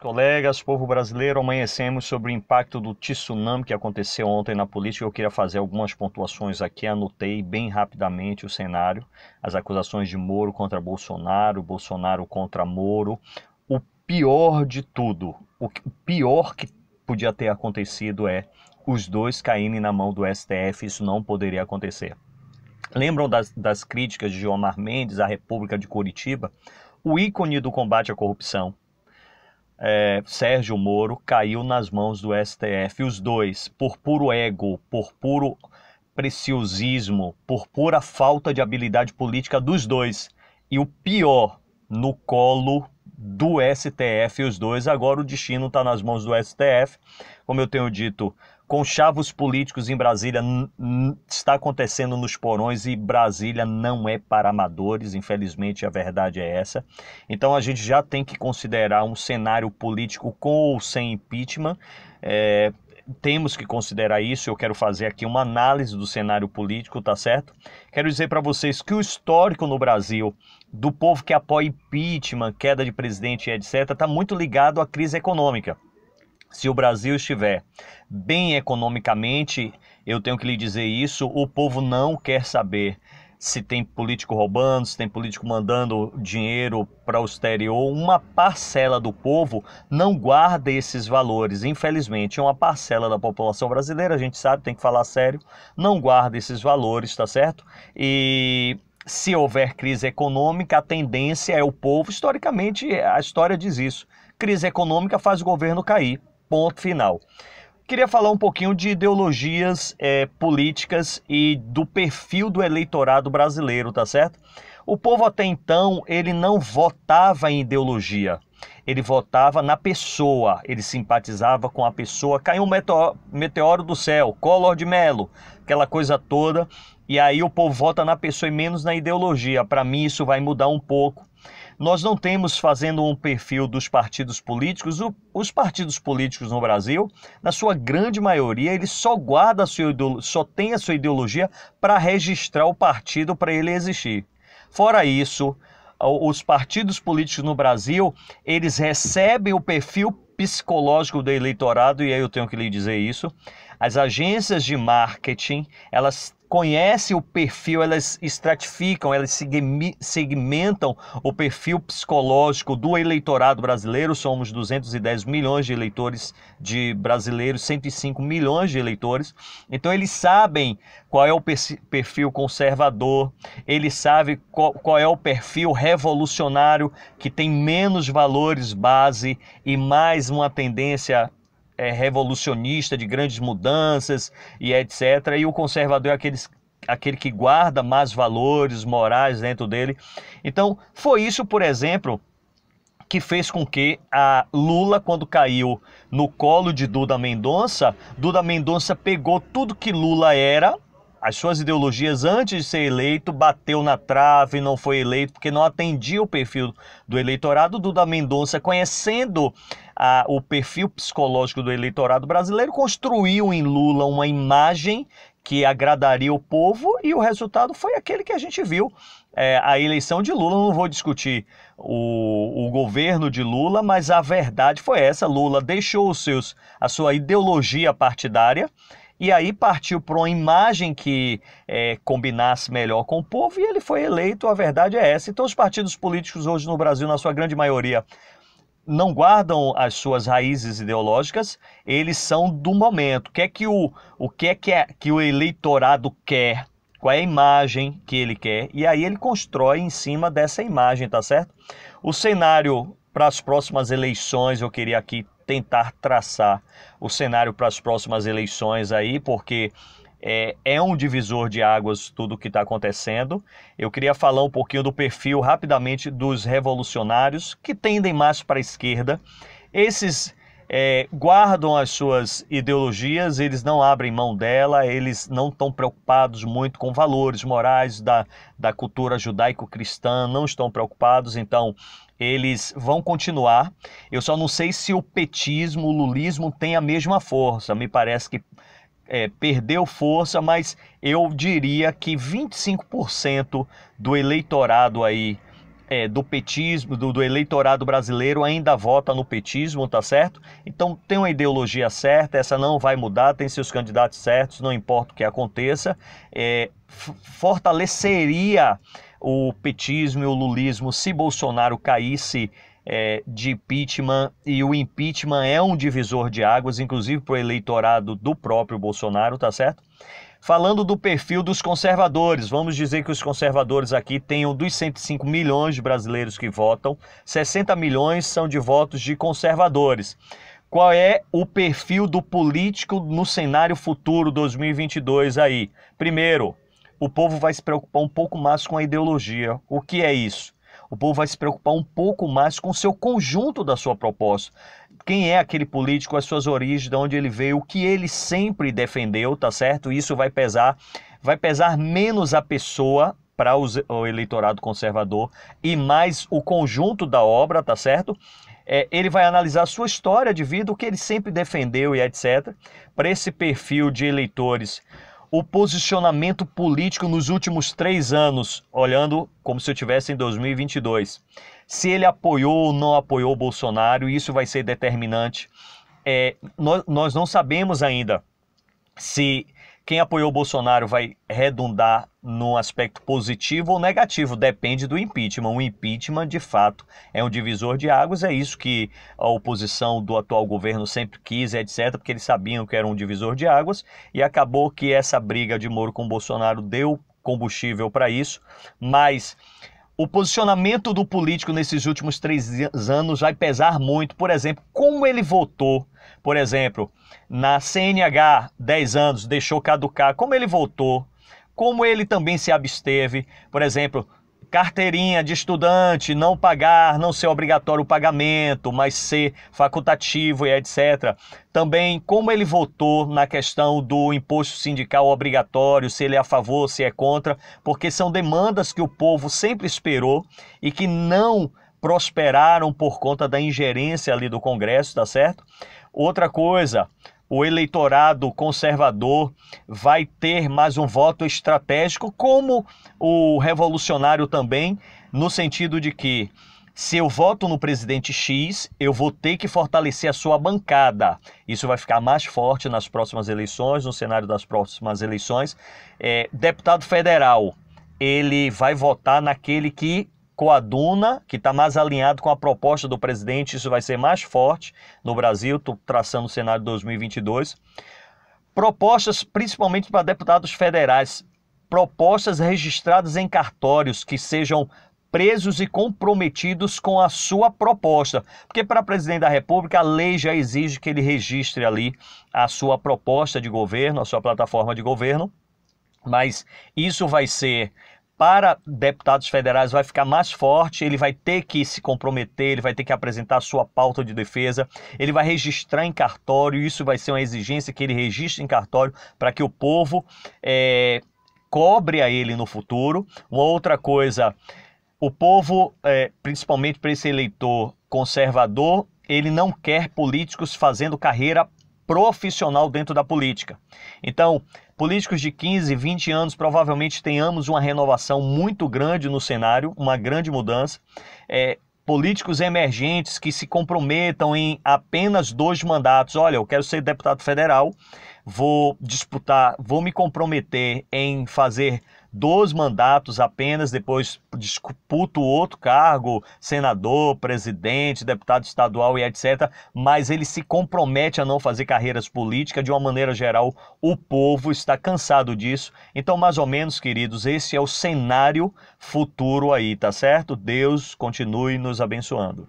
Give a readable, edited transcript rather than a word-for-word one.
Colegas, povo brasileiro, amanhecemos sobre o impacto do tsunami que aconteceu ontem na política. Eu queria fazer algumas pontuações aqui, anotei bem rapidamente o cenário, as acusações de Moro contra Bolsonaro, Bolsonaro contra Moro. O pior de tudo, o pior que podia ter acontecido é os dois caírem na mão do STF, isso não poderia acontecer. Lembram das críticas de Gilmar Mendes à República de Curitiba? O ícone do combate à corrupção, Sérgio Moro, caiu nas mãos do STF. Os dois, por puro ego, por puro preciosismo, por pura falta de habilidade política dos dois. E o pior, no colo do STF, os dois. Agora o destino está nas mãos do STF. Como eu tenho dito, conchavos políticos em Brasília está acontecendo nos porões e Brasília não é para amadores, infelizmente a verdade é essa. Então a gente já tem que considerar um cenário político com ou sem impeachment. Temos que considerar isso. Eu quero fazer aqui uma análise do cenário político, tá certo? Quero dizer para vocês que o histórico no Brasil do povo que apoia impeachment, queda de presidente, etc., está muito ligado à crise econômica. Se o Brasil estiver bem economicamente, eu tenho que lhe dizer isso, o povo não quer saber se tem político roubando, se tem político mandando dinheiro para o exterior. Uma parcela do povo não guarda esses valores, infelizmente. Uma parcela da população brasileira, a gente sabe, tem que falar sério, não guarda esses valores, tá certo? E se houver crise econômica, a tendência é o povo, historicamente a história diz isso, crise econômica faz o governo cair. Ponto final. Queria falar um pouquinho de ideologias políticas e do perfil do eleitorado brasileiro, tá certo? O povo até então, ele não votava em ideologia, ele votava na pessoa, ele simpatizava com a pessoa. Caiu um meteoro do céu, Collor de Mello, aquela coisa toda, e aí o povo vota na pessoa e menos na ideologia. Para mim isso vai mudar um pouco. Nós não temos, fazendo um perfil dos partidos políticos, os partidos políticos no Brasil, na sua grande maioria, eles só guardam só tem a sua ideologia para registrar o partido para ele existir. Fora isso, os partidos políticos no Brasil, eles recebem o perfil psicológico do eleitorado, e aí eu tenho que lhe dizer isso. As agências de marketing, elas conhecem o perfil, elas estratificam, elas segmentam o perfil psicológico do eleitorado brasileiro. Somos 210 milhões de eleitores de brasileiros, 105 milhões de eleitores. Então eles sabem qual é o perfil conservador, eles sabem qual é o perfil revolucionário, que tem menos valores base e mais uma tendência revolucionista de grandes mudanças e etc. E o conservador é aquele que guarda mais valores morais dentro dele. Então foi isso, por exemplo, que fez com que a Lula, quando caiu no colo de Duda Mendonça pegou tudo que Lula era, as suas ideologias antes de ser eleito, bateu na trave, não foi eleito porque não atendia o perfil do eleitorado. Duda Mendonça, conhecendo o perfil psicológico do eleitorado brasileiro, construiu em Lula uma imagem que agradaria o povo e o resultado foi aquele que a gente viu. A eleição de Lula, não vou discutir o governo de Lula, mas a verdade foi essa: Lula deixou a sua ideologia partidária e aí partiu para uma imagem que combinasse melhor com o povo e ele foi eleito. A verdade é essa. Então os partidos políticos hoje no Brasil, na sua grande maioria, não guardam as suas raízes ideológicas, eles são do momento. O que é que o eleitorado quer? Qual é a imagem que ele quer? E aí ele constrói em cima dessa imagem, tá certo? O cenário para as próximas eleições, eu queria aqui tentar traçar o cenário para as próximas eleições aí, porque é um divisor de águas tudo o que está acontecendo. Eu queria falar um pouquinho do perfil rapidamente dos revolucionários, que tendem mais para a esquerda. Esses guardam as suas ideologias, eles não abrem mão dela, eles não estão preocupados muito com valores morais da cultura judaico-cristã, não estão preocupados, então eles vão continuar. Eu só não sei se o petismo, o lulismo tem a mesma força. Me parece que perdeu força, mas eu diria que 25% do eleitorado aí do petismo, do eleitorado brasileiro ainda vota no petismo, tá certo? Então tem uma ideologia certa, essa não vai mudar, tem seus candidatos certos, não importa o que aconteça. Fortaleceria o petismo e o lulismo se Bolsonaro caísse de impeachment, e o impeachment é um divisor de águas, inclusive para o eleitorado do próprio Bolsonaro, tá certo? Falando do perfil dos conservadores, vamos dizer que os conservadores aqui tenham dos 105 milhões de brasileiros que votam, 60 milhões são de votos de conservadores. Qual é o perfil do político no cenário futuro 2022 aí? Primeiro, o povo vai se preocupar um pouco mais com a ideologia. O que é isso? O povo vai se preocupar um pouco mais com o seu conjunto da sua proposta. Quem é aquele político, as suas origens, de onde ele veio, o que ele sempre defendeu, tá certo? Isso vai pesar menos a pessoa para o eleitorado conservador e mais o conjunto da obra, tá certo? Ele vai analisar a sua história de vida, o que ele sempre defendeu e etc. Para esse perfil de eleitores, o posicionamento político nos últimos 3 anos, olhando como se eu estivesse em 2022. Se ele apoiou ou não apoiou o Bolsonaro, isso vai ser determinante. Nós não sabemos ainda se quem apoiou o Bolsonaro vai redundar no aspecto positivo ou negativo, depende do impeachment. O impeachment, de fato, é um divisor de águas, é isso que a oposição do atual governo sempre quis, etc., porque eles sabiam que era um divisor de águas, e acabou que essa briga de Moro com o Bolsonaro deu combustível para isso, mas o posicionamento do político nesses últimos 3 anos vai pesar muito. Por exemplo, como ele votou, por exemplo, na CNH, 10 anos, deixou caducar, como ele votou, como ele também se absteve, por exemplo, carteirinha de estudante, não pagar, não ser obrigatório o pagamento, mas ser facultativo e etc. Também como ele votou na questão do imposto sindical obrigatório, se ele é a favor, se é contra, porque são demandas que o povo sempre esperou e que não prosperaram por conta da ingerência ali do Congresso, tá certo? Outra coisa, o eleitorado conservador vai ter mais um voto estratégico, como o revolucionário também, no sentido de que se eu voto no presidente X, eu vou ter que fortalecer a sua bancada. Isso vai ficar mais forte nas próximas eleições, no cenário das próximas eleições. Deputado federal, ele vai votar naquele que coaduna, que está mais alinhado com a proposta do presidente. Isso vai ser mais forte no Brasil, estou traçando o cenário de 2022. Propostas principalmente para deputados federais, propostas registradas em cartórios que sejam presos e comprometidos com a sua proposta. Porque para presidente da República a lei já exige que ele registre ali a sua proposta de governo, a sua plataforma de governo, mas isso vai ser... Para deputados federais vai ficar mais forte, ele vai ter que se comprometer, ele vai ter que apresentar a sua pauta de defesa, ele vai registrar em cartório, isso vai ser uma exigência que ele registre em cartório para que o povo cobre a ele no futuro. Uma outra coisa, o povo, principalmente para esse eleitor conservador, ele não quer políticos fazendo carreira profissional dentro da política. Então, políticos de 15, 20 anos, provavelmente tenhamos uma renovação muito grande no cenário, uma grande mudança. Políticos emergentes que se comprometam em apenas 2 mandatos. Olha, eu quero ser deputado federal, vou disputar, vou me comprometer em fazer 2 mandatos apenas, depois disputo outro cargo, senador, presidente, deputado estadual e etc. Mas ele se compromete a não fazer carreiras políticas. De uma maneira geral, o povo está cansado disso. Então, mais ou menos, queridos, esse é o cenário futuro aí, tá certo? Deus continue nos abençoando.